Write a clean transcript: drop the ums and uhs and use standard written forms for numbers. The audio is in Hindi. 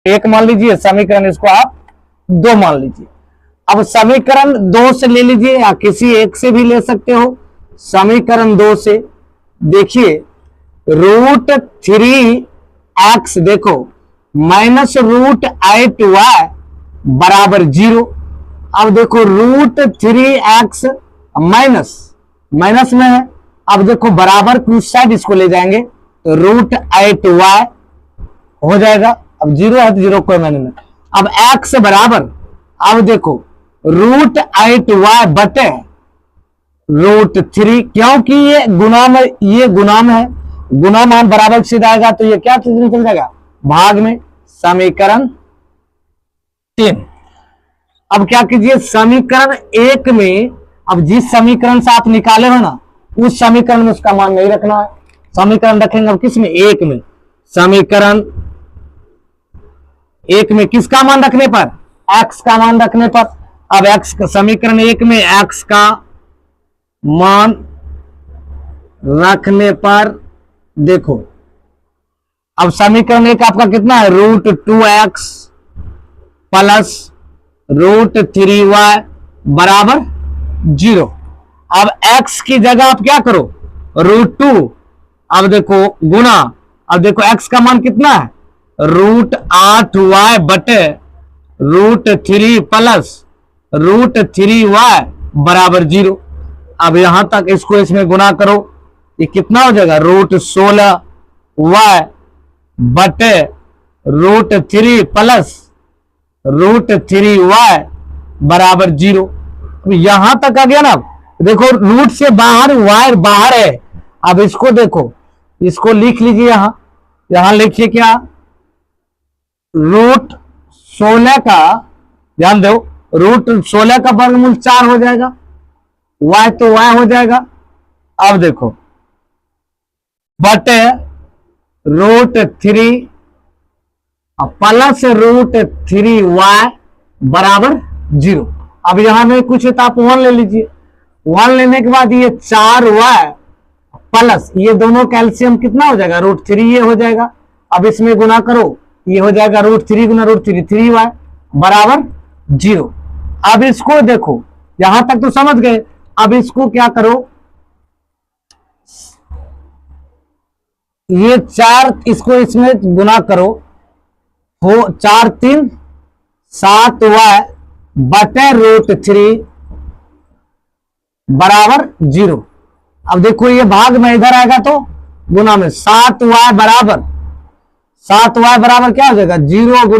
एक मान लीजिए समीकरण, इसको आप दो मान लीजिए। अब समीकरण दो से ले लीजिए या किसी एक से भी ले सकते हो। समीकरण दो से देखिए √3x देखो -√8y बराबर 0। अब देखो √3x माइनस माइनस में है। अब देखो बराबर की उस साइड इसको ले जाएंगे तो √8y हो जाएगा। अब 0 है तो 0 कोई मायने नहीं। अब x बराबर, अब देखो √8y बटे √3, क्योंकि ये गुणाम है, ये गुणाम है, गुना मान बराबर सीधा आएगा तो ये क्या चीज निकल जाएगा भाग में। समीकरण 3। अब क्या कीजिए समीकरण 1 में, अब जिस समीकरण से आप निकाले हो ना उस समीकरण में उसका मान नहीं रखना है। समीकरण रखेंगे अब किस में, 1 में। समीकरण 1 में किसका मान रखने पर, x का मान रखने पर। अब x का समीकरण 1 में x का मान रखने पर देखो, अब समीकरण 1 आपका कितना है, √2x प्लस √3y बराबर 0। अब x की जगह आप क्या करो √2, अब देखो गुना, अब देखो x का मान कितना है √8y बटे √3 प्लस √3y बराबर 0। अब यहां तक इसको इसमें गुना करो, ये कितना हो जाएगा √16y बटे √3 प्लस √3y बराबर 0। यहां तक आ गया ना। देखो रूट से बाहर y बाहर है। अब इसको देखो, इसको लिख लीजिए, यहां लिखिए क्या, √16 का, ध्यान दो, √16 का वर्गमूल 4 हो जाएगा, y तो y हो जाएगा। अब देखो बटे √3 प्लस √3y बराबर 0। अब यहां में कुछ है तो आप 1 ले लीजिए। 1 लेने के बाद ये 4y प्लस ये दोनों कैल्शियम कितना हो जाएगा √3 ये हो जाएगा। अब इसमें गुना करो, ये हो जाएगा √3 गुना √3 3y बराबर 0। अब इसको देखो, यहां तक तो समझ गए। अब इसको क्या करो, ये 4 इसको इसमें गुना करो, हो 4 3 7y बटे √3 बराबर 0। अब देखो ये भाग में इधर आएगा तो गुना में 7y बराबर क्या हो जाएगा 0